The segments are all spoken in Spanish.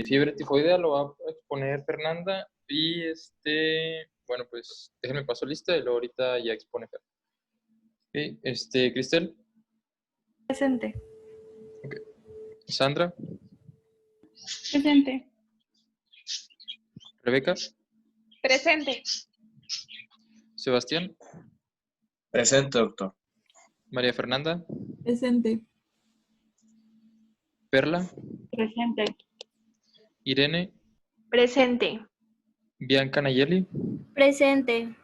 fiebre tifoidea lo va a exponer Fernanda y bueno, pues déjenme paso lista y luego ahorita ya expone Fer. Ok, Cristel, Presente. ok. Sandra, Presente. Rebeca, Presente. Sebastián, Presente, doctor. María Fernanda, Presente. Perla, Presente. Irene, Presente. Bianca Nayeli, Presente.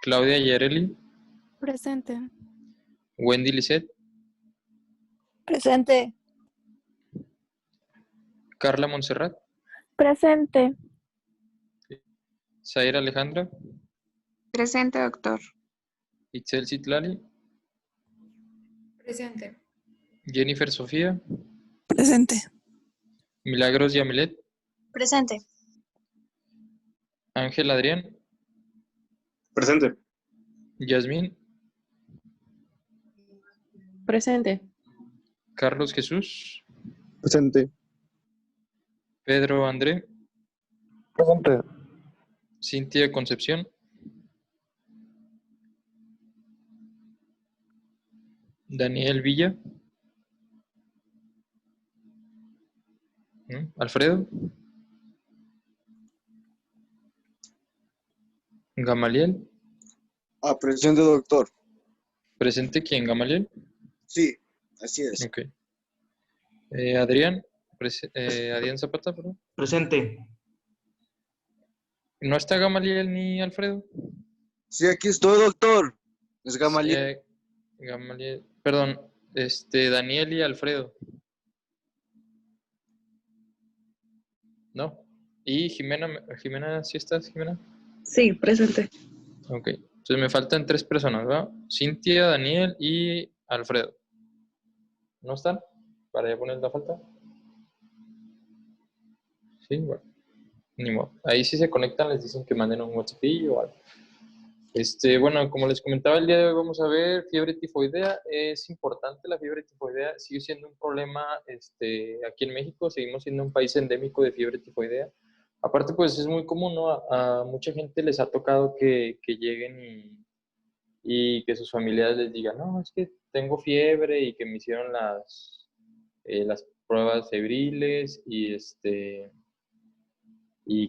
Claudia Yareli, Presente. Wendy Lisset, Presente. Carla Montserrat, Presente. Zaira Alejandra, Presente, doctor. Itzel Citlali, Presente. Jennifer Sofía, Presente. Milagros Yamilet, Presente. Ángel Adrián, Presente. Yasmín, Presente. Carlos Jesús, Presente. Pedro André, Presente. Cintia Concepción, Daniel Villa, Alfredo, Gamaliel, Presente, doctor. ¿presente quién? ¿Gamaliel? Sí, así es. Ok. Adrián, Adrián Zapata, perdón. Presente. ¿No está Gamaliel ni Alfredo? Sí, aquí estoy, doctor. Es Gamaliel. Gamaliel, perdón, Daniel y Alfredo. ¿No? ¿Y Jimena? ¿Jimena sí estás, Jimena? Sí, presente. Ok. Entonces me faltan 3 personas, ¿verdad? Cintia, Daniel y Alfredo. ¿No están? Para ya poner la falta. Sí, bueno. Ni modo. Ahí si se conectan les dicen que manden un WhatsApp o algo. Bueno, como les comentaba el día de hoy, vamos a ver fiebre tifoidea. Es importante la fiebre tifoidea, sigue siendo un problema aquí en México, seguimos siendo un país endémico de fiebre tifoidea. Aparte, pues es muy común, ¿no? A mucha gente les ha tocado que lleguen y que sus familiares les digan, no, es que tengo fiebre y que me hicieron las pruebas febriles y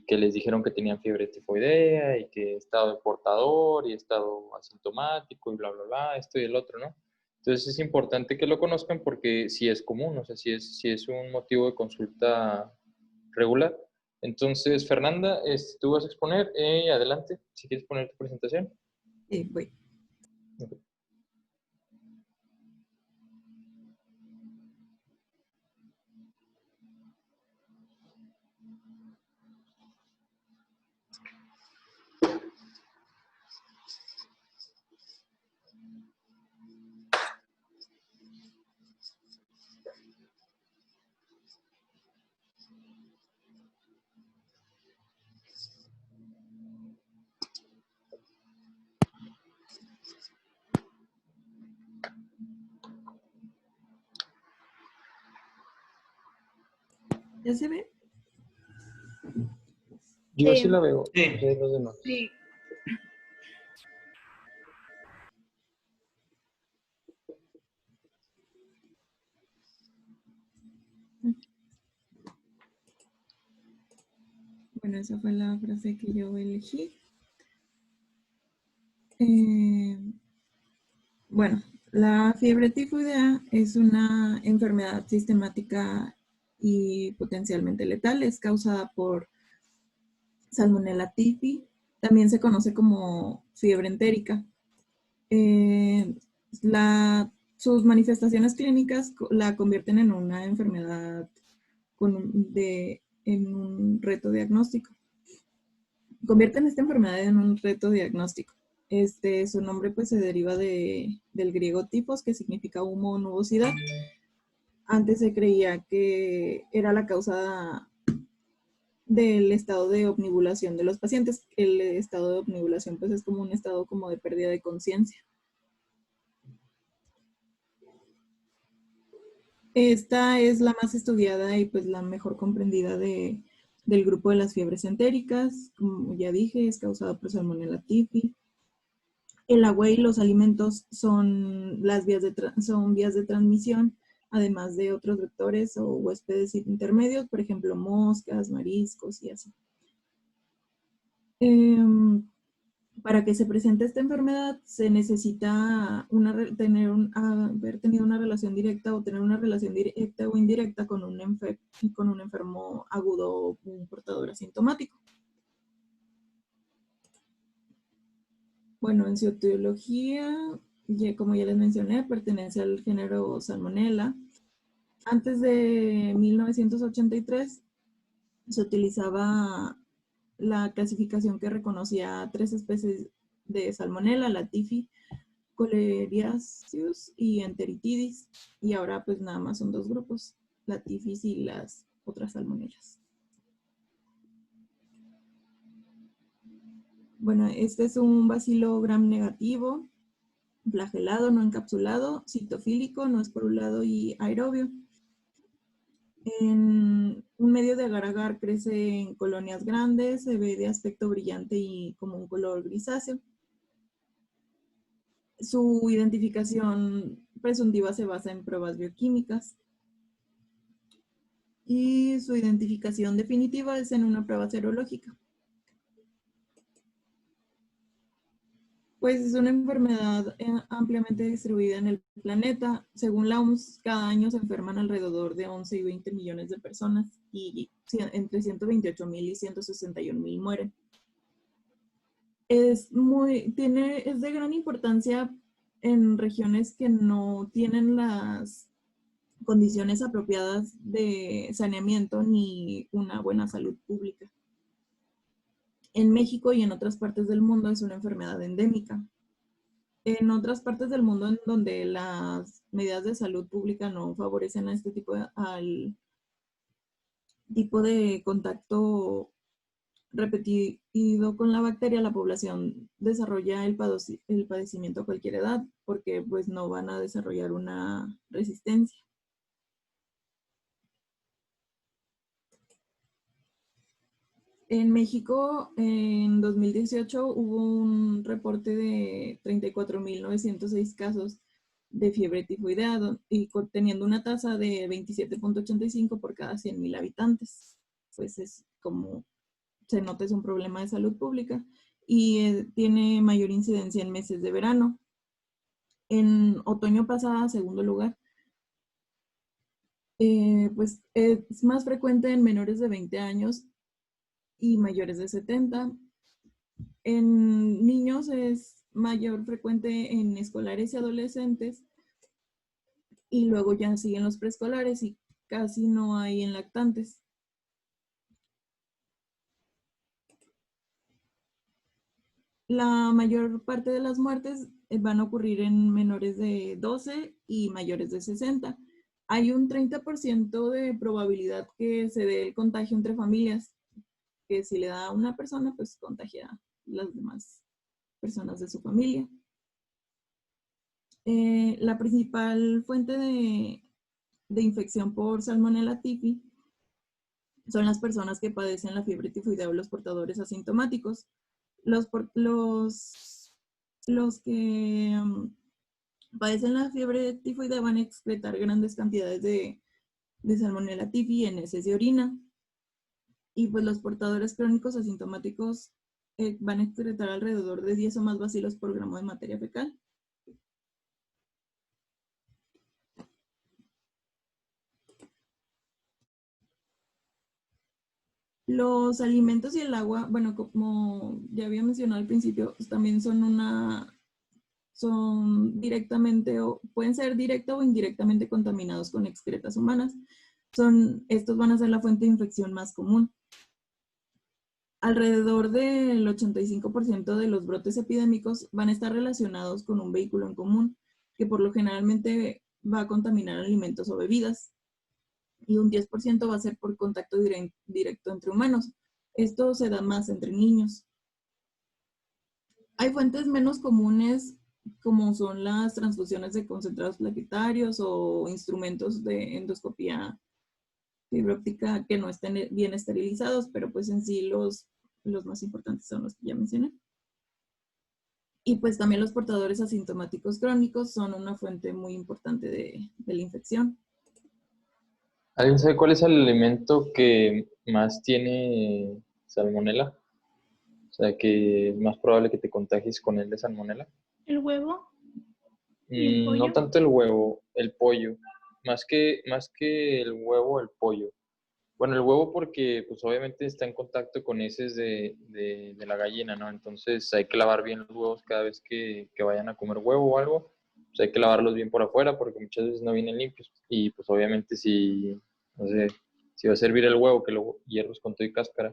que les dijeron que tenían fiebre tifoidea y que estado portador y estado asintomático y bla, bla, bla, esto y el otro, ¿no? Entonces es importante que lo conozcan porque sí es común, o sea, sí es un motivo de consulta regular. Entonces, Fernanda, tú vas a exponer, adelante, si quieres poner tu presentación. Sí, voy. Okay. ¿Ya se ve? Yo sí la veo, Sí. no sé los demás. Sí. Bueno, esa fue la frase que yo elegí. Bueno, la fiebre tifoidea es una enfermedad sistemática y potencialmente letal. Es causada por Salmonella typhi. También se conoce como fiebre entérica. Sus manifestaciones clínicas la convierten en una enfermedad en un reto diagnóstico. Convierten esta enfermedad en un reto diagnóstico. Su nombre pues se deriva del griego tifos, que significa humo o nubosidad. Antes se creía que era la causa del estado de obnubulación de los pacientes. El estado de obnubulación pues es como un estado como de pérdida de conciencia. Esta es la más estudiada y pues la mejor comprendida del grupo de las fiebres entéricas. Como ya dije, es causada por Salmonella typhi. El agua y los alimentos son vías de transmisión, además de otros vectores o huéspedes intermedios, por ejemplo, moscas, mariscos y así. Para que se presente esta enfermedad se necesita haber tenido una relación directa o tener una relación directa o indirecta con un enfermo agudo o un portador asintomático. Bueno, en su etiología, como ya les mencioné, pertenece al género Salmonella. Antes de 1983 se utilizaba la clasificación que reconocía 3 especies de Salmonella, la typhi, Coleridhiaceus y Enteritidis, y ahora pues nada más son 2 grupos, la typhis y las otras salmonellas. Bueno, este es un bacilo gram negativo, flagelado, no encapsulado, citofílico, no esporulado y aerobio. En un medio de agar-agar crece en colonias grandes, se ve de aspecto brillante y como un color grisáceo. Su identificación presuntiva se basa en pruebas bioquímicas. Y su identificación definitiva es en una prueba serológica. Pues es una enfermedad ampliamente distribuida en el planeta. Según la OMS, cada año se enferman alrededor de 11 y 20 millones de personas y entre 128,000 y 161,000 mueren. Es de gran importancia en regiones que no tienen las condiciones apropiadas de saneamiento ni una buena salud pública. En México y en otras partes del mundo es una enfermedad endémica. En otras partes del mundo en donde las medidas de salud pública no favorecen a este al tipo de contacto repetido con la bacteria, la población desarrolla el padecimiento a cualquier edad porque pues no van a desarrollar una resistencia. En México, en 2018, hubo un reporte de 34,906 casos de fiebre tifoidea y teniendo una tasa de 27,85 por cada 100,000 habitantes. Pues es como se nota, es un problema de salud pública y tiene mayor incidencia en meses de verano. En otoño pasa a segundo lugar. Pues es más frecuente en menores de 20 años y mayores de 70. En niños es mayor frecuente en escolares y adolescentes y luego ya siguen los preescolares y casi no hay en lactantes. La mayor parte de las muertes van a ocurrir en menores de 12 y mayores de 60. Hay un 30% de probabilidad que se dé el contagio entre familias, que si le da a una persona, pues contagia a las demás personas de su familia. La principal fuente de infección por Salmonella typhi son las personas que padecen la fiebre tifoidea o los portadores asintomáticos. Los que padecen la fiebre tifoidea van a excretar grandes cantidades de Salmonella typhi en heces y orina. Y pues los portadores crónicos asintomáticos van a excretar alrededor de 10 o más bacilos por gramo de materia fecal. Los alimentos y el agua, bueno, como ya había mencionado al principio, pues también son directamente o pueden ser directa o indirectamente contaminados con excretas humanas. Estos van a ser la fuente de infección más común. Alrededor del 85% de los brotes epidémicos van a estar relacionados con un vehículo en común, que por lo generalmente va a contaminar alimentos o bebidas. Y un 10% va a ser por contacto directo entre humanos. Esto se da más entre niños. Hay fuentes menos comunes como son las transfusiones de concentrados plaquetarios o instrumentos de endoscopía fibra óptica que no estén bien esterilizados, pero pues en sí los más importantes son los que ya mencioné. Y pues también los portadores asintomáticos crónicos son una fuente muy importante de la infección. ¿Alguien sabe cuál es el alimento que más tiene salmonela? O sea, que es más probable que te contagies con el de salmonela. ¿El huevo? ¿Y el pollo? No tanto el huevo, el pollo. Más que el huevo, el pollo. Bueno, el huevo porque pues obviamente está en contacto con heces de la gallina, ¿no? Entonces hay que lavar bien los huevos cada vez que vayan a comer huevo o algo. Pues hay que lavarlos bien por afuera porque muchas veces no vienen limpios. Y pues obviamente si, no sé, si va a servir el huevo que lo hierves con todo y cáscara,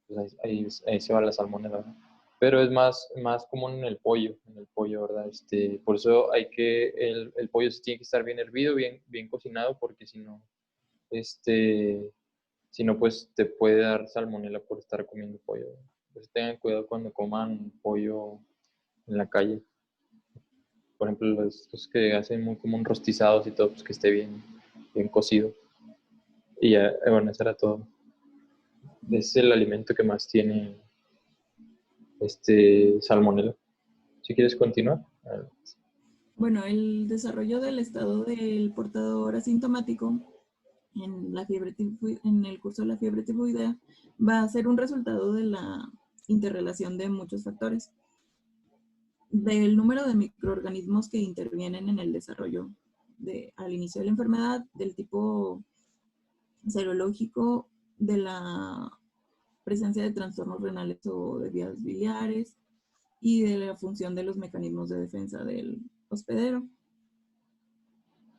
pues ahí se va la salmonela, ¿no? Pero es más común en el pollo, ¿verdad? Por eso el pollo sí tiene que estar bien hervido, bien cocinado, porque si no, pues te puede dar salmonela por estar comiendo pollo. Pues tengan cuidado cuando coman pollo en la calle. Por ejemplo, los que hacen muy común rostizados y todo, pues que esté bien cocido. Y ya, bueno, eso era todo. Es el alimento que más tiene salmonela. Si quieres continuar. Bueno, el desarrollo del estado del portador asintomático en el curso de la fiebre tifoidea va a ser un resultado de la interrelación de muchos factores. Del número de microorganismos que intervienen en el desarrollo al inicio de la enfermedad, del tipo serológico, de la presencia de trastornos renales o de vías biliares y de la función de los mecanismos de defensa del hospedero.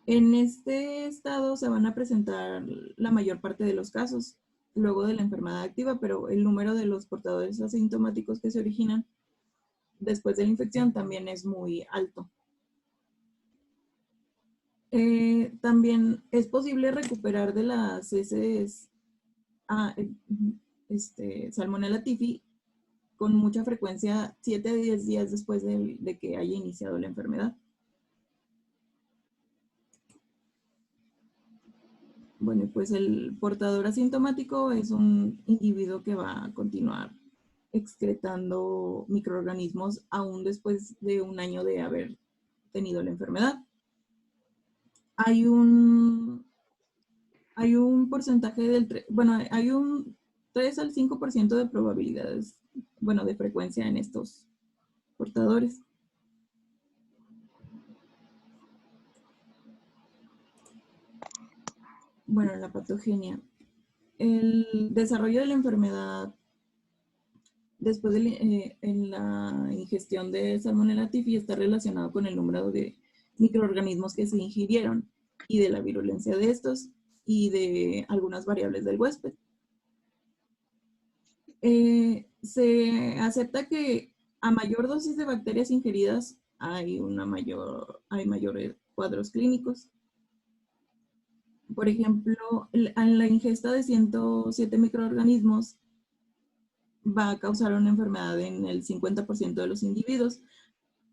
En este estado se van a presentar la mayor parte de los casos luego de la enfermedad activa, pero el número de los portadores asintomáticos que se originan después de la infección también es muy alto. También es posible recuperar de las heces Salmonella typhi con mucha frecuencia 7 a 10 días después de que haya iniciado la enfermedad. Bueno, pues el portador asintomático es un individuo que va a continuar excretando microorganismos aún después de un año de haber tenido la enfermedad. Hay un porcentaje hay un 3 al 5% de probabilidades, de frecuencia en estos portadores. Bueno, la patogenia. El desarrollo de la enfermedad después en la ingestión de Salmonella typhi está relacionado con el número de microorganismos que se ingirieron y de la virulencia de estos y de algunas variables del huésped. Se acepta que a mayor dosis de bacterias ingeridas hay mayores cuadros clínicos. Por ejemplo, en la ingesta de 107 microorganismos va a causar una enfermedad en el 50% de los individuos,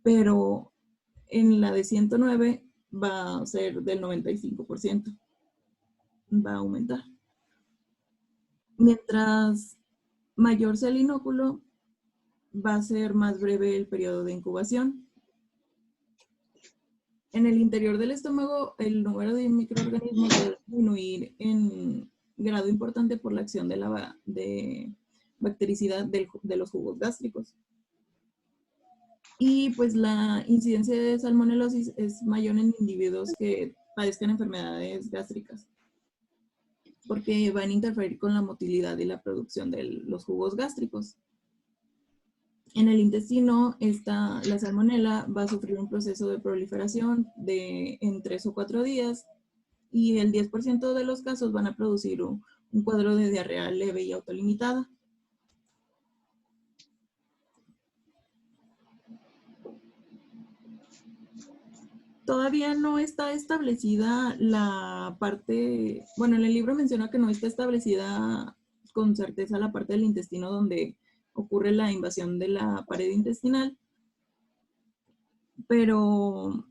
pero en la de 109 va a ser del 95%. Va a aumentar. Mientras mayor sea el inóculo, va a ser más breve el periodo de incubación. En el interior del estómago, el número de microorganismos va a disminuir en grado importante por la acción de bactericidad de los jugos gástricos. Y pues la incidencia de salmonelosis es mayor en individuos que padezcan enfermedades gástricas, porque van a interferir con la motilidad y la producción de los jugos gástricos. En el intestino, la salmonela va a sufrir un proceso de proliferación en 3 o 4 días y el 10% de los casos van a producir un cuadro de diarrea leve y autolimitada. Todavía no está establecida la parte, en el libro menciona que no está establecida con certeza la parte del intestino donde ocurre la invasión de la pared intestinal, pero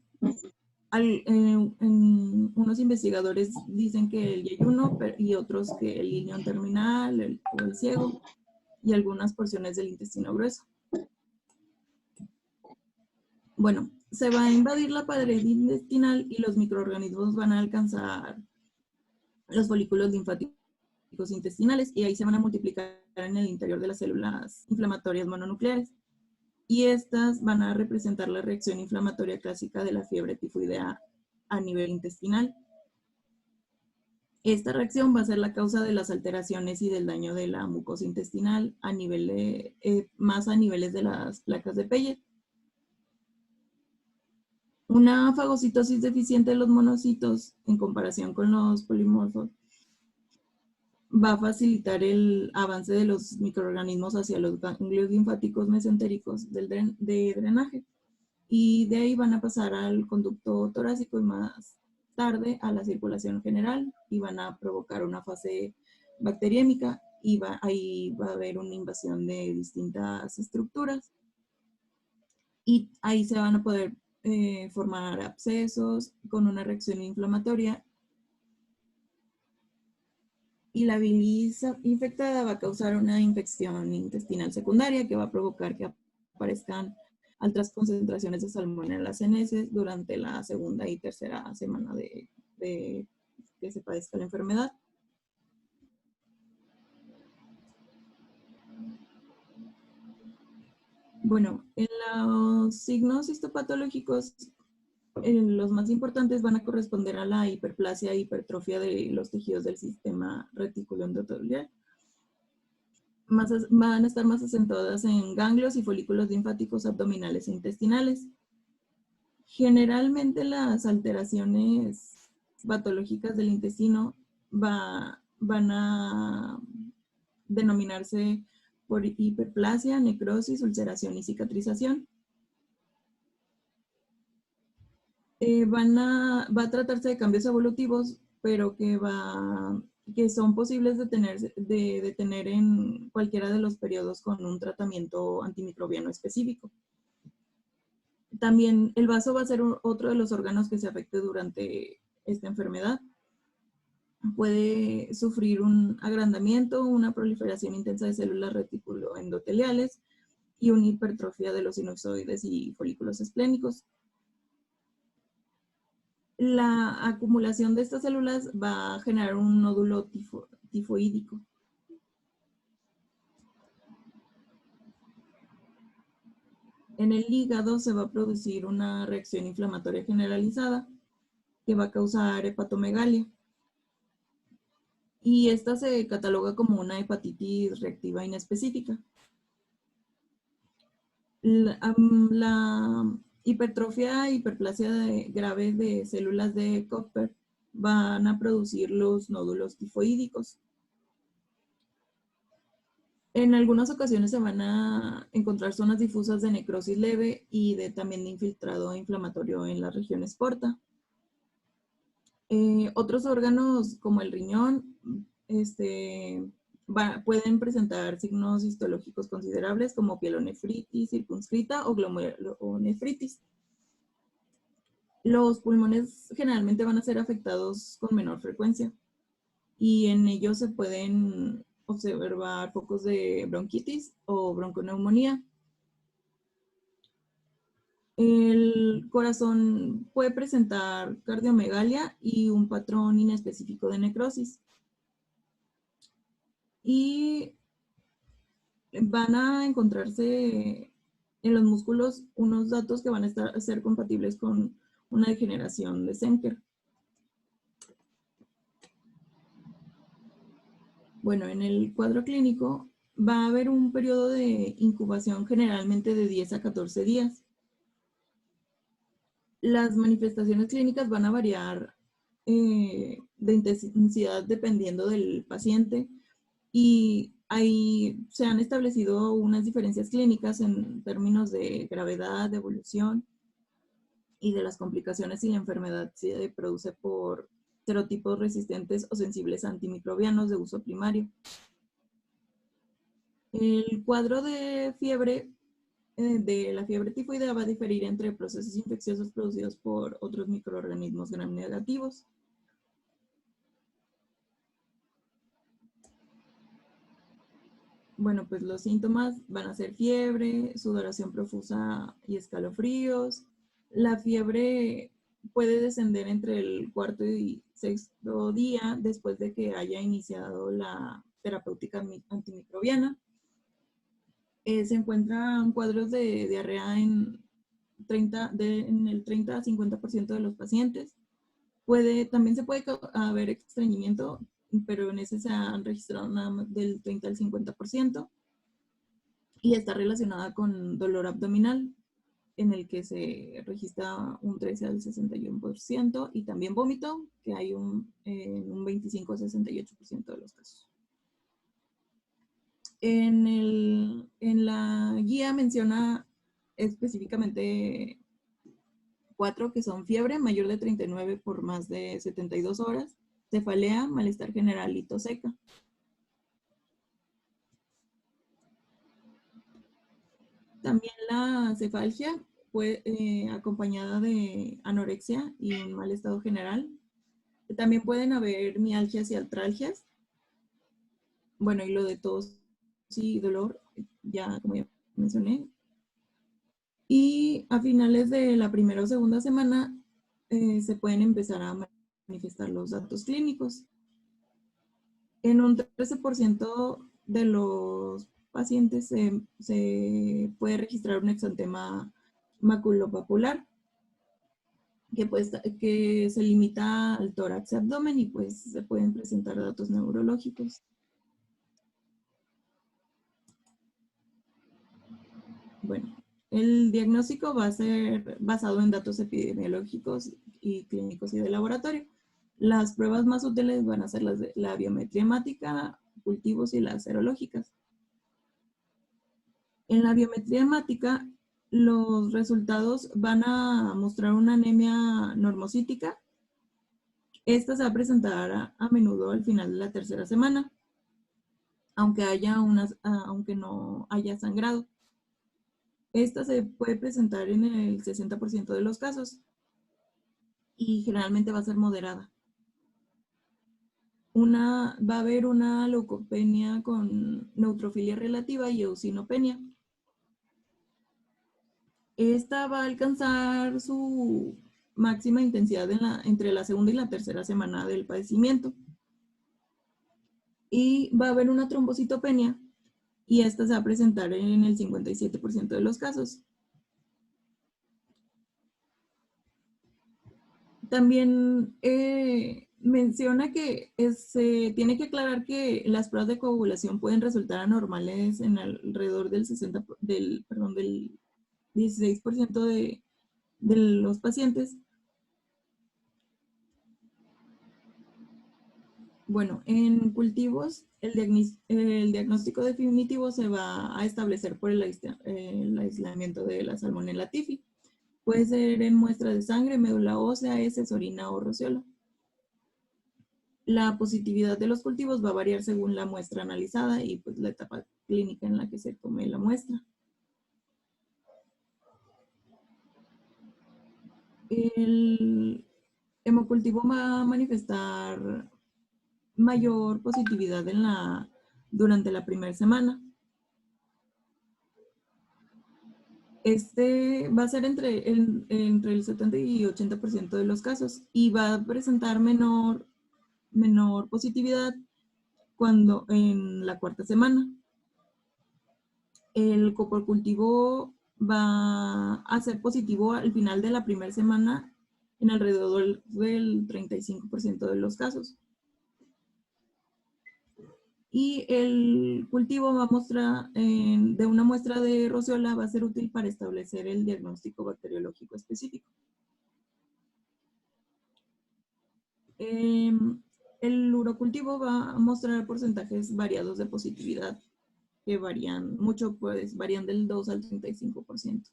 unos investigadores dicen que el yeyuno y otros que el ilion terminal o el ciego y algunas porciones del intestino grueso. Bueno, se va a invadir la pared intestinal y los microorganismos van a alcanzar los folículos linfáticos intestinales y ahí se van a multiplicar en el interior de las células inflamatorias mononucleares. Y estas van a representar la reacción inflamatoria clásica de la fiebre tifoidea a nivel intestinal. Esta reacción va a ser la causa de las alteraciones y del daño de la mucosa intestinal a nivel más a niveles de las placas de Peyet. Una fagocitosis deficiente de los monocitos en comparación con los polimorfos va a facilitar el avance de los microorganismos hacia los ganglios linfáticos mesentéricos de drenaje y de ahí van a pasar al conducto torácico y más tarde a la circulación general y van a provocar una fase bacteriémica y ahí va a haber una invasión de distintas estructuras y ahí se van a poder formar abscesos con una reacción inflamatoria y la bilis infectada va a causar una infección intestinal secundaria que va a provocar que aparezcan altas concentraciones de salmonelas en heces durante la segunda y tercera semana de que se padezca la enfermedad. Bueno, en los signos histopatológicos, los más importantes van a corresponder a la hiperplasia e hipertrofia de los tejidos del sistema reticuloendotelial. Van a estar más acentuadas en ganglios y folículos linfáticos abdominales e intestinales. Generalmente las alteraciones patológicas del intestino van a denominarse por hiperplasia, necrosis, ulceración y cicatrización. Va a tratarse de cambios evolutivos, pero que son posibles de detener en cualquiera de los periodos con un tratamiento antimicrobiano específico. También el vaso va a ser otro de los órganos que se afecte durante esta enfermedad. Puede sufrir un agrandamiento, una proliferación intensa de células reticuloendoteliales y una hipertrofia de los sinusoides y folículos esplénicos. La acumulación de estas células va a generar un nódulo tifoídico. En el hígado se va a producir una reacción inflamatoria generalizada que va a causar hepatomegalia. Y esta se cataloga como una hepatitis reactiva inespecífica. La hipertrofia e hiperplasia grave de células de Kupffer van a producir los nódulos tifoídicos. En algunas ocasiones se van a encontrar zonas difusas de necrosis leve y también de infiltrado inflamatorio en las regiones porta. Otros órganos como el riñón pueden presentar signos histológicos considerables como pielonefritis circunscrita o glomerulonefritis. Los pulmones generalmente van a ser afectados con menor frecuencia y en ellos se pueden observar focos de bronquitis o bronconeumonía. El corazón puede presentar cardiomegalia y un patrón inespecífico de necrosis. Y van a encontrarse en los músculos unos datos que van a ser compatibles con una degeneración de Zenker. Bueno, en el cuadro clínico va a haber un periodo de incubación generalmente de 10 a 14 días. Las manifestaciones clínicas van a variar de intensidad dependiendo del paciente y ahí se han establecido unas diferencias clínicas en términos de gravedad, de evolución y de las complicaciones si la enfermedad se produce por serotipos resistentes o sensibles a antimicrobianos de uso primario. El cuadro de fiebre de la fiebre tifoidea va a diferir entre procesos infecciosos producidos por otros microorganismos gram negativos. Bueno, pues los síntomas van a ser fiebre, sudoración profusa y escalofríos. La fiebre puede descender entre el cuarto y sexto día después de que haya iniciado la terapéutica antimicrobiana. Se encuentran cuadros de diarrea en el 30 a 50% de los pacientes. También se puede haber estreñimiento, pero en ese se han registrado nada más del 30 al 50%, y está relacionada con dolor abdominal, en el que se registra un 13 al 61%, y también vómito, que hay un 25 al 68% de los casos. En la guía menciona específicamente 4 que son fiebre mayor de 39 por más de 72 horas, cefalea, malestar general y tos seca. También la cefalgia acompañada de anorexia y un mal estado general. También pueden haber mialgias y artralgias. Bueno, y lo de tos y dolor, ya como ya mencioné. Y a finales de la primera o segunda semana se pueden empezar a manifestar los datos clínicos. En un 13% de los pacientes se puede registrar un exantema maculopapular que se limita al tórax y abdomen, y pues se pueden presentar datos neurológicos. Bueno, el diagnóstico va a ser basado en datos epidemiológicos y clínicos y de laboratorio. Las pruebas más útiles van a ser las de la biometría hemática, cultivos y las serológicas. En la biometría hemática, los resultados van a mostrar una anemia normocítica. Esta se va a presentar a menudo al final de la tercera semana, aunque no haya sangrado. Esta se puede presentar en el 60% de los casos y generalmente va a ser moderada. Va a haber una leucopenia con neutrofilia relativa y eosinopenia. Esta va a alcanzar su máxima intensidad entre la segunda y la tercera semana del padecimiento. Y va a haber una trombocitopenia, y esta se va a presentar en el 57% de los casos. También menciona que se tiene que aclarar que las pruebas de coagulación pueden resultar anormales en alrededor del 16% de los pacientes. Bueno, en cultivos, el diagnóstico definitivo se va a establecer por el aislamiento de la Salmonella typhi. Puede ser en muestra de sangre, médula ósea, heces, orina o roseola. La positividad de los cultivos va a variar según la muestra analizada y pues la etapa clínica en la que se tome la muestra. El hemocultivo va a manifestar mayor positividad durante la primera semana. Este va a ser entre el 70 y 80% de los casos, y va a presentar menor positividad en la cuarta semana. El coprocultivo va a ser positivo al final de la primera semana en alrededor del 35% de los casos. Y el cultivo va a mostrar, de una muestra de roseola, va a ser útil para establecer el diagnóstico bacteriológico específico. El urocultivo va a mostrar porcentajes variados de positividad, que varían mucho, pues varían del 2 al 35%.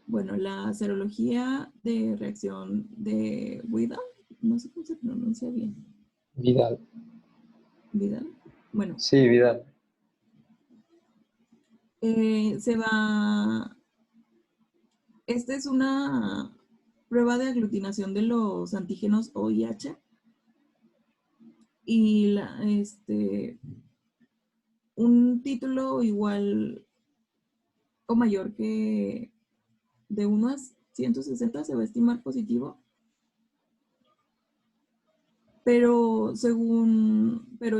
Bueno, la serología de reacción de Widal, no sé cómo se pronuncia bien. Vidal. ¿Vidal? Bueno, Sí, Vidal. Esta es una prueba de aglutinación de los antígenos OIH y un título igual o mayor que de 1 a 160 se va a estimar positivo, pero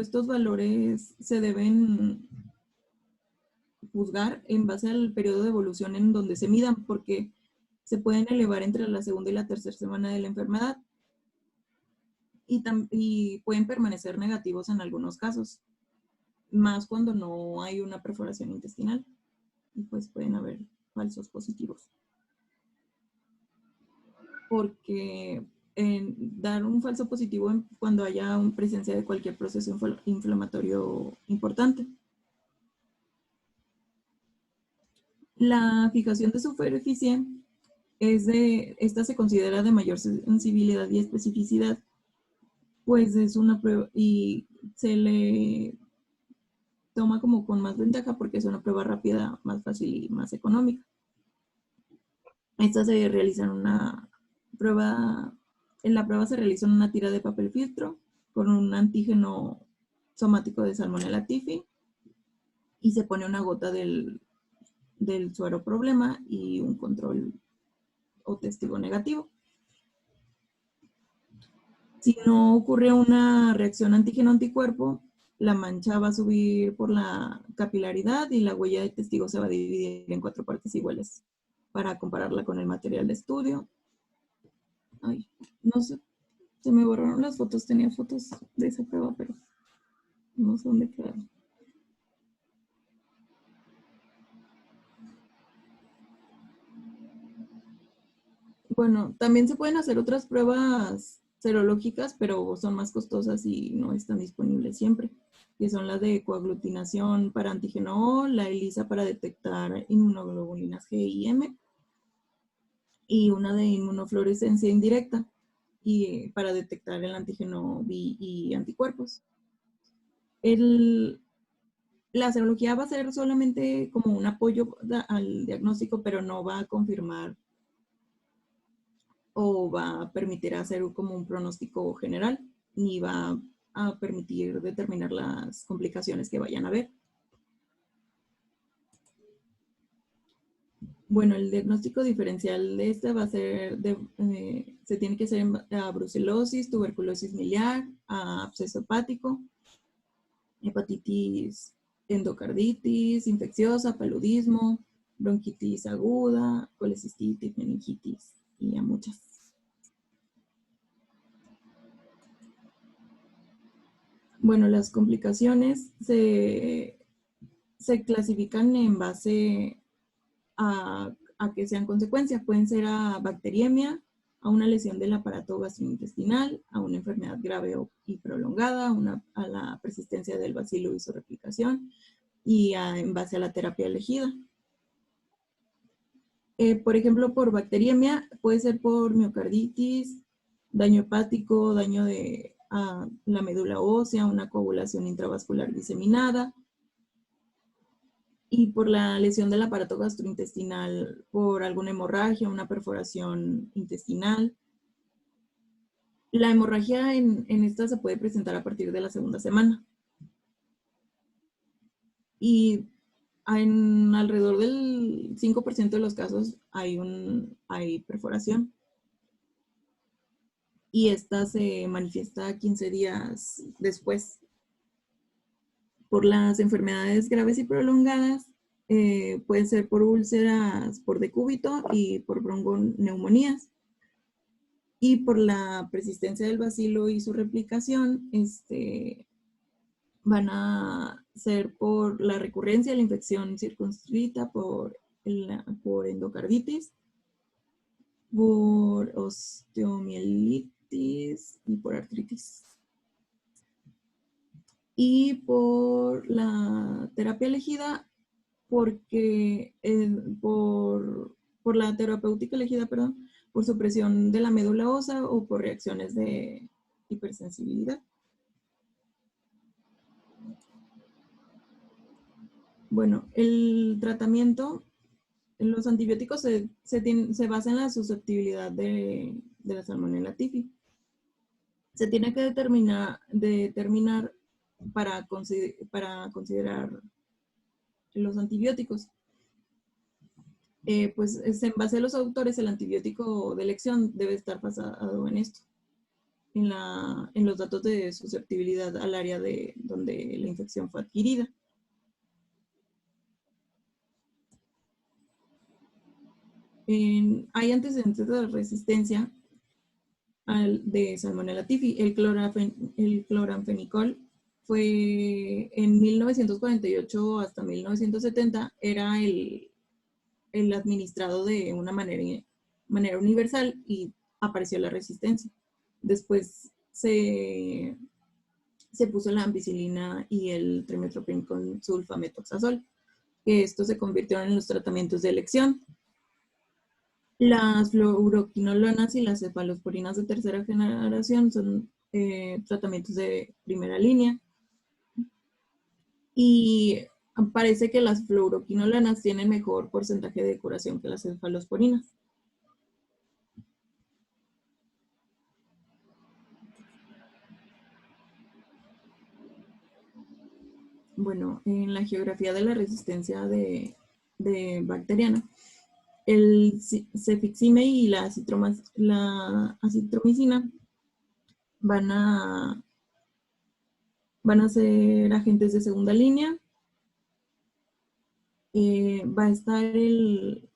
estos valores se deben juzgar en base al periodo de evolución en donde se midan, porque se pueden elevar entre la segunda y la tercera semana de la enfermedad y pueden permanecer negativos en algunos casos, más cuando no hay una perforación intestinal, y pues pueden haber falsos positivos. Porque dar un falso positivo cuando haya una presencia de cualquier proceso inflamatorio importante. La fijación de superficie esta se considera de mayor sensibilidad y especificidad, pues es una prueba y se le toma como con más ventaja porque es una prueba rápida, más fácil y más económica. Esta se realiza en la prueba se realiza en una tira de papel filtro con un antígeno somático de Salmonella typhi y se pone una gota del suero problema y un control o testigo negativo. Si no ocurre una reacción antígeno-anticuerpo, la mancha va a subir por la capilaridad y la huella de testigo se va a dividir en 4 partes iguales para compararla con el material de estudio. Ay, no sé, se me borraron las fotos, tenía fotos de esa prueba, pero no sé dónde quedaron. Bueno, también se pueden hacer otras pruebas serológicas, pero son más costosas y no están disponibles siempre, que son las de coaglutinación para antígeno O, la ELISA para detectar inmunoglobulinas G y M, y una de inmunofluorescencia indirecta y para detectar el antígeno B y anticuerpos. La serología va a ser solamente como un apoyo al diagnóstico, pero no va a confirmar o va a permitir hacer como un pronóstico general, ni va a permitir determinar las complicaciones que vayan a haber. Bueno, el diagnóstico diferencial de esta va a ser, se tiene que hacer a brucelosis, tuberculosis miliar, a absceso hepático, hepatitis endocarditis, infecciosa, paludismo, bronquitis aguda, colecistitis, meningitis y a muchas. Bueno, las complicaciones se clasifican en base a que sean consecuencias. Pueden ser a bacteriemia, a una lesión del aparato gastrointestinal, a una enfermedad grave y prolongada, a la persistencia del bacilo y su replicación, y en base a la terapia elegida. Por ejemplo, por bacteriemia puede ser por miocarditis, daño hepático, daño de la médula ósea, una coagulación intravascular diseminada, y por la lesión del aparato gastrointestinal, por alguna hemorragia, una perforación intestinal. La hemorragia en esta se puede presentar a partir de la segunda semana. Y en alrededor del 5% de los casos hay perforación. Y esta se manifiesta 15 días después. Por las enfermedades graves y prolongadas, puede ser por úlceras por decúbito y por bronconeumonías. Y por la persistencia del bacilo y su replicación, van a ser por la recurrencia de la infección circunscrita, por endocarditis, por osteomielitis y por artritis. Y por la terapia elegida, por la terapéutica elegida, perdón, por supresión de la médula ósea o por reacciones de hipersensibilidad. Bueno, el tratamiento, los antibióticos se basan en la susceptibilidad de la Salmonella typhi. Se tiene que determinar para considerar los antibióticos. Pues en base a los autores, el antibiótico de elección debe estar basado en esto, en los datos de susceptibilidad al área donde la infección fue adquirida. Hay antecedentes de resistencia de Salmonella typhi. El cloranfenicol fue en 1948 hasta 1970, era el administrado de una manera universal y apareció la resistencia. Después se puso la ampicilina y el trimethoprim con sulfametoxazol, que estos se convirtieron en los tratamientos de elección. Las fluoroquinolonas y las cefalosporinas de tercera generación son tratamientos de primera línea. Y parece que las fluoroquinolonas tienen mejor porcentaje de curación que las cefalosporinas. Bueno, en la geografía de la resistencia de bacteriana, el cefixime y la acitromicina van a ser agentes de segunda línea. Va a estar el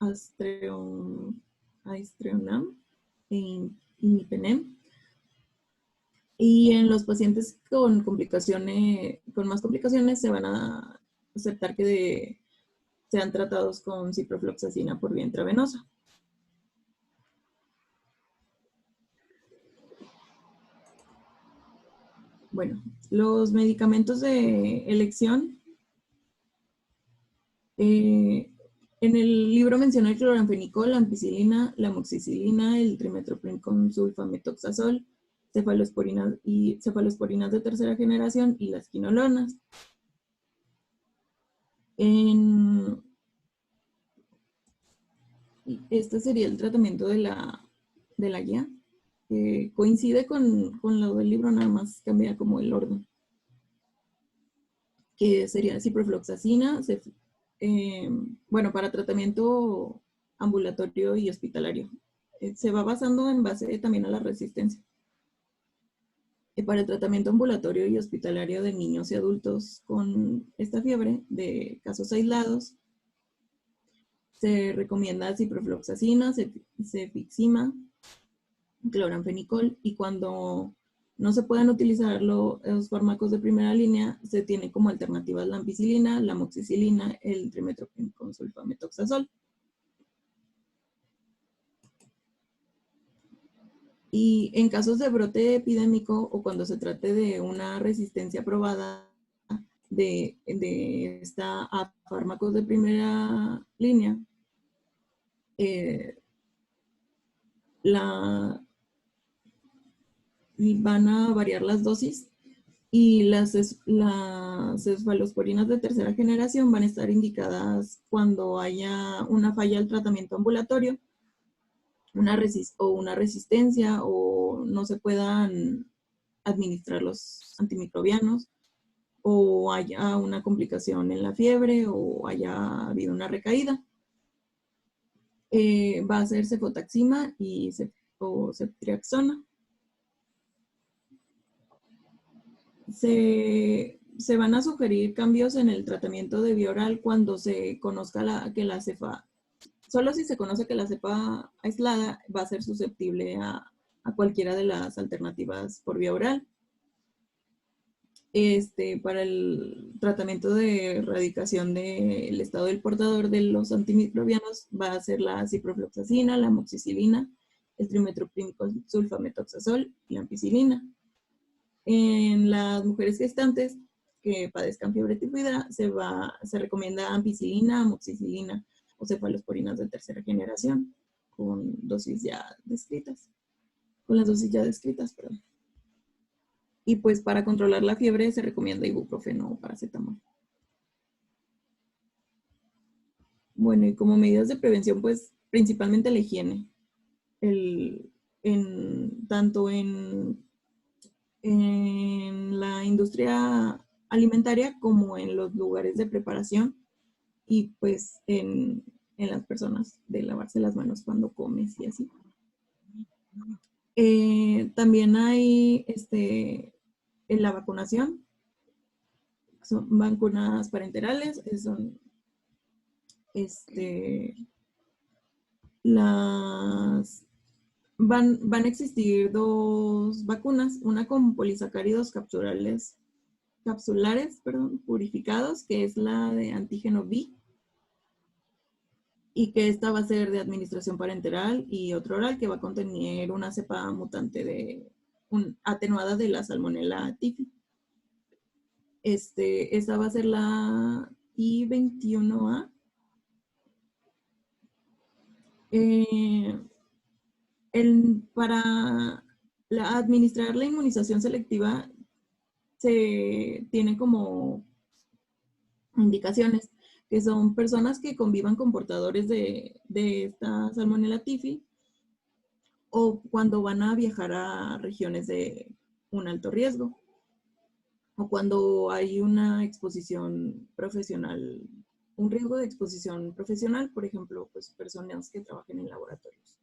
Aztreonam e imipenem. Y en los pacientes con más complicaciones, se van a aceptar que sean tratados con ciprofloxacina por vía intravenosa. Bueno, los medicamentos de elección. En el libro menciona el cloranfenicol, la ampicilina, la amoxicilina, el trimethoprim con sulfametoxazol, cefalosporinas de tercera generación y las quinolonas. Este sería el tratamiento de la guía. Coincide con lo del libro, nada más cambia como el orden. Que sería ciprofloxacina, bueno, para tratamiento ambulatorio y hospitalario. Se va basando en base también a la resistencia. Para el tratamiento ambulatorio y hospitalario de niños y adultos con esta fiebre, de casos aislados, se recomienda ciprofloxacina, cefixima, cloranfenicol, y cuando no se pueden utilizar los fármacos de primera línea, se tiene como alternativas la ampicilina, la amoxicilina, el trimethoprim con sulfametoxazol. Y en casos de brote epidémico o cuando se trate de una resistencia probada de a fármacos de primera línea, van a variar las dosis, y las cefalosporinas de tercera generación van a estar indicadas cuando haya una falla al tratamiento ambulatorio, una resistencia, o no se puedan administrar los antimicrobianos, o haya una complicación en la fiebre, o haya habido una recaída. Va a ser cefotaxima o ceftriaxona. Se van a sugerir cambios en el tratamiento de vía oral cuando se conozca que la cepa, solo si se conoce que la cepa aislada va a ser susceptible a cualquiera de las alternativas por vía oral. Para el tratamiento de erradicación del estado del portador de los antimicrobianos va a ser la ciprofloxacina, la amoxicilina, el trimethoprim con sulfametoxazol y la ampicilina. En las mujeres gestantes que padezcan fiebre tifoidea se recomienda ampicilina, amoxicilina o cefalosporinas de tercera generación con las dosis ya descritas, perdón. Y pues para controlar la fiebre se recomienda ibuprofeno o paracetamol. Bueno, y como medidas de prevención, pues principalmente la higiene. Tanto en la industria alimentaria como en los lugares de preparación y pues en las personas de lavarse las manos cuando comes y así. También hay en la vacunación, son vacunas parenterales, son van a existir dos vacunas, una con polisacáridos capsulares, purificados, que es la de antígeno B, y que esta va a ser de administración parenteral, y otro oral que va a contener una cepa mutante atenuada de la Salmonella typhi. Esta va a ser la I21A. Para administrar la inmunización selectiva se tiene como indicaciones que son personas que convivan con portadores de esta Salmonella typhi o cuando van a viajar a regiones de un alto riesgo o cuando hay una exposición profesional, un riesgo de exposición profesional, por ejemplo, pues personas que trabajen en laboratorios.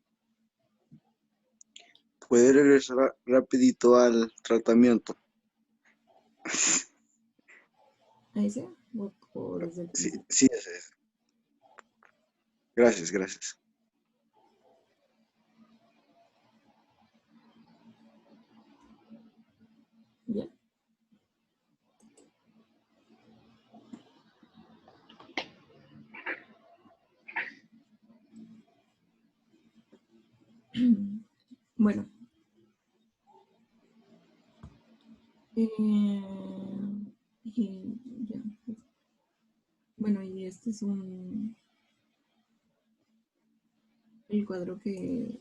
¿Puede regresar rapidito al tratamiento? ¿Ahí sí? ¿O desde el Sí, principio? sí, ese es. Gracias. ¿Ya? Bueno. Y ya. Bueno, y este es el cuadro que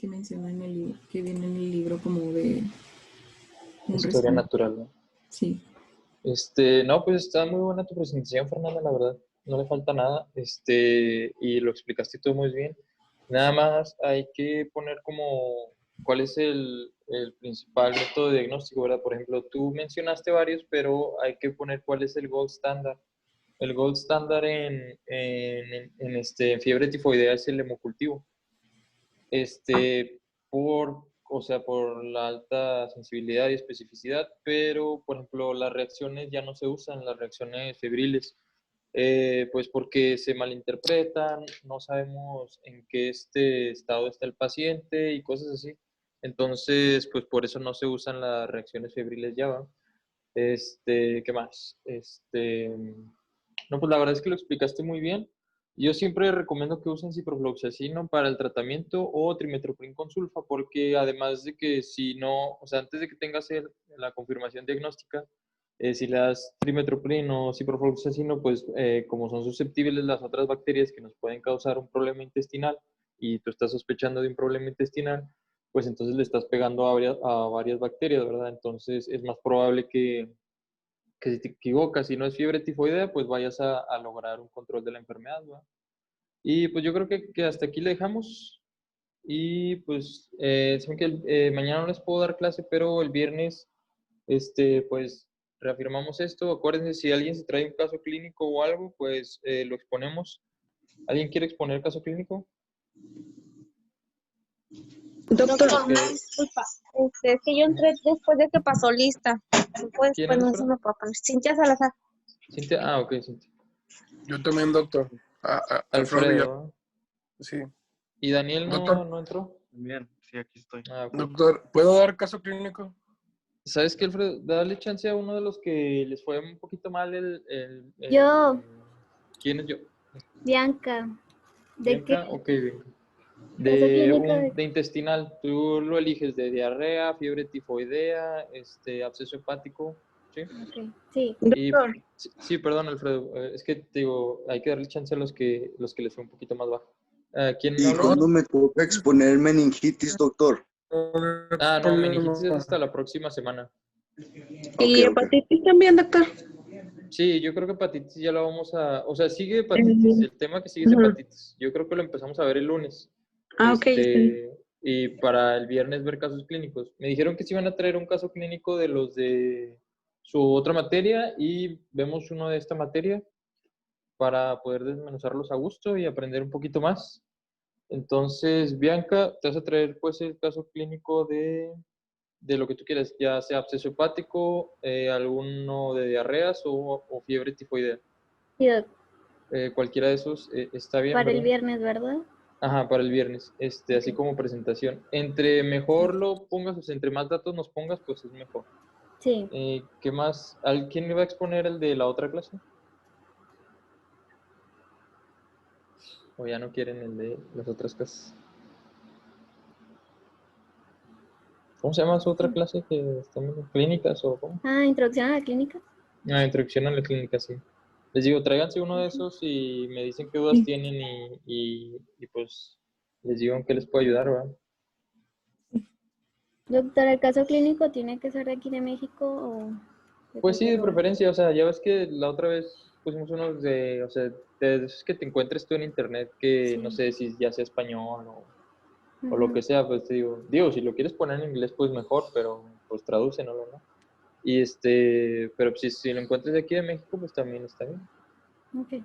menciona en el libro, que viene en el libro como de un Historia resumen. natural, ¿no? Sí. No, pues está muy buena tu presentación, Fernanda, la verdad. No le falta nada. Y lo explicaste todo muy bien. Nada más hay que poner como cuál es el principal método de diagnóstico, ¿verdad? Por ejemplo, tú mencionaste varios, pero hay que poner cuál es el gold standard. El gold standard en fiebre tifoidea es el hemocultivo. Por la alta sensibilidad y especificidad, pero, por ejemplo, las reacciones ya no se usan, las reacciones febriles, pues porque se malinterpretan, no sabemos en qué estado está el paciente y cosas así. Entonces, pues por eso no se usan las reacciones febriles ya, ¿va? ¿Qué más? No, pues la verdad es que lo explicaste muy bien. Yo siempre recomiendo que usen ciprofloxacino para el tratamiento o trimethoprim con sulfa, porque además de que si no, o sea, antes de que tengas la confirmación diagnóstica, si le das trimethoprim o ciprofloxacino, pues como son susceptibles las otras bacterias que nos pueden causar un problema intestinal y tú estás sospechando de un problema intestinal, pues entonces le estás pegando a varias bacterias, ¿verdad? Entonces es más probable que si te equivocas, si no es fiebre tifoidea, pues vayas a lograr un control de la enfermedad, ¿verdad? Y pues yo creo que hasta aquí le dejamos. Y pues, saben que mañana no les puedo dar clase, pero el viernes, pues reafirmamos esto. Acuérdense, si alguien se trae un caso clínico o algo, pues lo exponemos. ¿Alguien quiere exponer caso clínico? Doctor, Ok. una disculpa. Es que yo entré después de que pasó lista. Pues, ¿Quién pues eres, no se perdón? me puede poner. Cintia Salazar. Cintia, ok, Cintia. Yo también, doctor. Alfredo Alfredo. Sí. ¿Y Daniel Doctor. no entró? Bien, sí, aquí estoy. Ah, ok. Doctor, ¿puedo dar caso clínico? ¿Sabes qué, Alfredo? Dale chance a uno de los que les fue un poquito mal Yo. ¿Quién es yo? Bianca. ¿De qué? Bianca, ok, Bianca. Caso clínico De intestinal. Tú lo eliges de diarrea, fiebre tifoidea, absceso hepático, ¿sí? Ok, sí. Y, Doctor, sí, perdón, Alfredo. Es que te digo, hay que darle chance a los que les fue un poquito más bajo. ¿Quién ¿Y habla? cuándo me toca exponer meningitis, doctor? No, meningitis es hasta la próxima semana. ¿y Ok. hepatitis también, doctor? Sí, yo creo que hepatitis ya lo vamos a... O sea, sigue hepatitis, el tema que sigue es Ujú. hepatitis. Yo creo que lo empezamos a ver el lunes. Ah, ok. Y para el viernes ver casos clínicos. Me dijeron que sí iban a traer un caso clínico de los de su otra materia y vemos uno de esta materia para poder desmenuzarlos a gusto y aprender un poquito más. Entonces, Bianca, te vas a traer pues el caso clínico de lo que tú quieras, ya sea absceso hepático, alguno de diarreas o fiebre tifoidea. Sí, doc. Cualquiera de esos está bien, Para el ¿verdad? viernes, ¿verdad? Ajá, para el viernes, así como presentación. Entre mejor lo pongas, o sea, entre más datos nos pongas, pues es mejor. Sí. ¿Qué más? ¿Quién me va a exponer el de la otra clase? ¿O ya no quieren el de las otras clases? ¿Cómo se llama su otra clase que están en clínicas o cómo? Ah, introducción a la clínica. Ah, introducción a la clínica, sí. Les digo, tráiganse uno de esos y me dicen qué dudas tienen y pues les digo en qué les puedo ayudar, ¿verdad? Doctor, ¿el caso clínico tiene que ser de aquí de México o de Pues sí, cualquier de lugar? preferencia, o sea, ya ves que la otra vez pusimos unos de, o sea, de esos que te encuentres tú en internet que Sí. no sé si ya sea español o lo Ujú. que sea, pues te digo, si lo quieres poner en inglés, pues mejor, pero pues tradúcelo, ¿no? Y pero si lo encuentras de aquí de México, pues también está bien. Ok.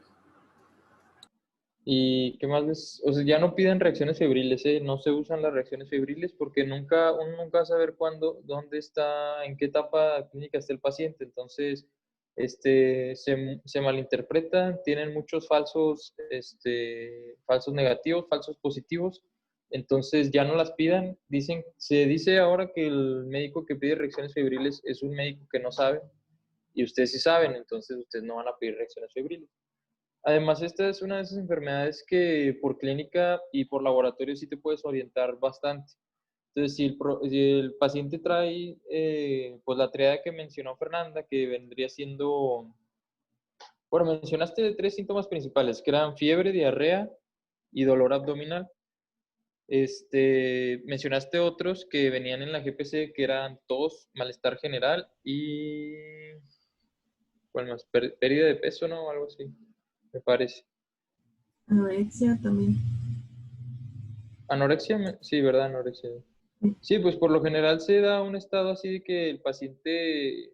¿Y qué más o sea, ya no piden reacciones febriles, ¿eh? No se usan las reacciones febriles porque uno nunca va a saber dónde está, en qué etapa clínica está el paciente. Entonces, se malinterpretan, tienen muchos falsos negativos, falsos positivos. Entonces, ya no las pidan. Se dice ahora que el médico que pide reacciones febriles es un médico que no sabe y ustedes sí saben, entonces ustedes no van a pedir reacciones febriles. Además, esta es una de esas enfermedades que por clínica y por laboratorio sí te puedes orientar bastante. Entonces, si el paciente trae pues la triada que mencionó Fernanda, que vendría siendo, bueno, mencionaste 3 síntomas principales, que eran fiebre, diarrea y dolor abdominal. Mencionaste otros que venían en la GPC, que eran tos, malestar general y, ¿cuál más? Pérdida de peso, ¿no? Algo así, me parece. Anorexia también. Anorexia, sí, ¿verdad? Anorexia. Sí, pues por lo general se da un estado así de que el paciente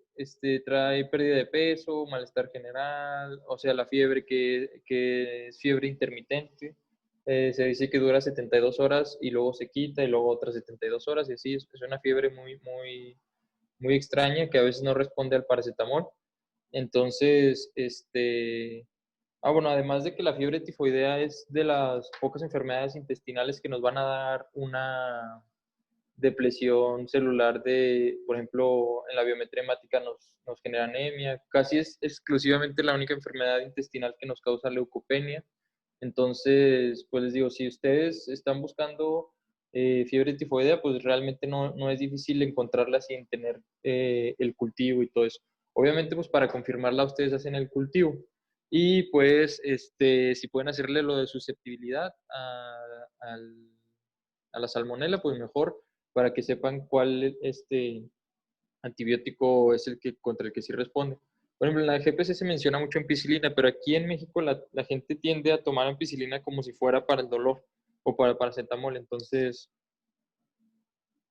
trae pérdida de peso, malestar general, o sea, la fiebre que es fiebre intermitente. Se dice que dura 72 horas y luego se quita y luego otras 72 horas y así es una fiebre muy, muy, muy extraña que a veces no responde al paracetamol. Entonces, bueno, además de que la fiebre tifoidea es de las pocas enfermedades intestinales que nos van a dar una depresión celular por ejemplo, en la biometría hemática nos genera anemia. Casi es exclusivamente la única enfermedad intestinal que nos causa leucopenia. Entonces, pues les digo, si ustedes están buscando fiebre tifoidea, pues realmente no es difícil encontrarla sin tener el cultivo y todo eso. Obviamente, pues para confirmarla, ustedes hacen el cultivo. Y pues, si pueden hacerle lo de susceptibilidad a la salmonela, pues mejor para que sepan cuál antibiótico es contra el que sí responde. Por ejemplo, en la GPC se menciona mucho ampicilina, pero aquí en México la gente tiende a tomar ampicilina como si fuera para el dolor o para el paracetamol, entonces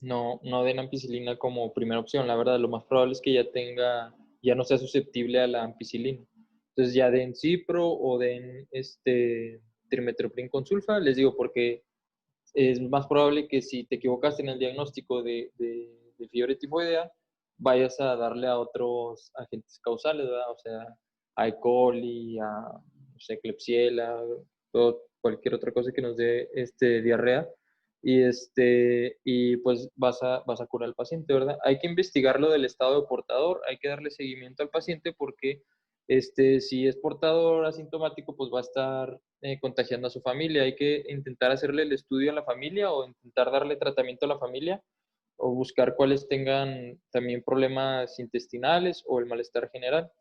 no den ampicilina como primera opción, la verdad, lo más probable es que ya no sea susceptible a la ampicilina. Entonces ya den Cipro o den trimethoprim con sulfa, les digo porque es más probable que si te equivocaste en el diagnóstico de fiebre tifoidea, vayas a darle a otros agentes causales, ¿verdad? O sea, a E. coli, a no sé, Klebsiella, cualquier otra cosa que nos dé diarrea. Y pues vas a curar al paciente, ¿verdad? Hay que investigar lo del estado de portador, hay que darle seguimiento al paciente porque si es portador asintomático, pues va a estar contagiando a su familia. Hay que intentar hacerle el estudio a la familia o intentar darle tratamiento a la familia o buscar cuáles tengan también problemas intestinales o el malestar general.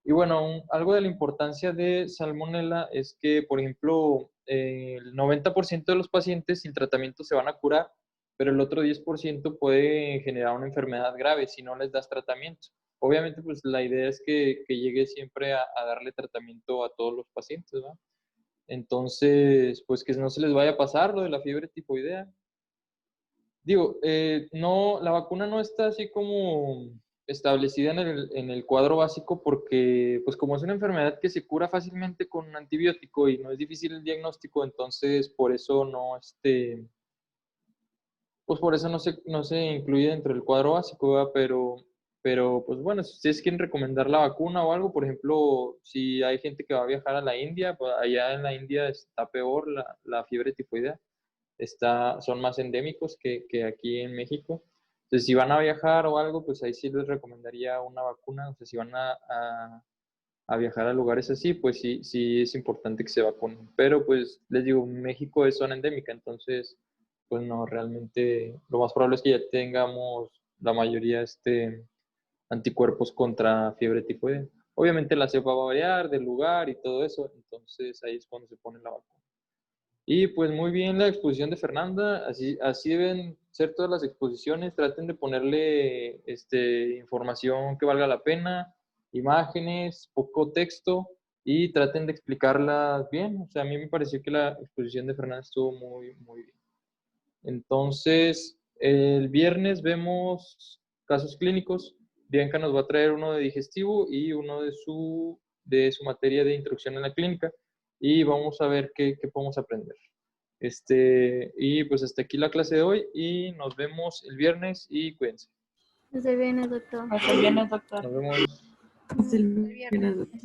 Y bueno, algo de la importancia de Salmonella es que, por ejemplo, el 90% de los pacientes sin tratamiento se van a curar, pero el otro 10% puede generar una enfermedad grave si no les das tratamiento. obviamente pues la idea es que llegue siempre a darle tratamiento a todos los pacientes, ¿va? Entonces, pues que no se les vaya a pasar lo de la fiebre tifoidea. Digo, no, la vacuna no está así como establecida en el cuadro básico porque, pues como es una enfermedad que se cura fácilmente con un antibiótico y no es difícil el diagnóstico, entonces por eso no, pues por eso no se incluye dentro del cuadro básico, ¿verdad? Pero, pues bueno, si ustedes quieren recomendar la vacuna o algo, por ejemplo, si hay gente que va a viajar a la India, pues allá en la India está peor la fiebre tifoidea. Son más endémicos que aquí en México. Entonces, si van a viajar o algo, pues ahí sí les recomendaría una vacuna. O sea, si van a viajar a lugares así, pues sí es importante que se vacunen. Pero pues les digo, México es zona endémica, entonces pues no, realmente lo más probable es que ya tengamos la mayoría anticuerpos contra fiebre tifoidea. Obviamente la cepa va a variar del lugar y todo eso, entonces ahí es cuando se pone la vacuna. Y pues muy bien la exposición de Fernanda, así deben ser todas las exposiciones, traten de ponerle información que valga la pena, imágenes, poco texto y traten de explicarlas bien. O sea, a mí me pareció que la exposición de Fernanda estuvo muy, muy bien. Entonces, el viernes vemos casos clínicos. Bianca nos va a traer uno de digestivo y uno de su materia de introducción en la clínica y vamos a ver qué podemos aprender. Y pues hasta aquí la clase de hoy y nos vemos el viernes y cuídense. Hasta el viernes, doctor. Hasta el viernes, doctor. Nos vemos. Es el viernes, doctor.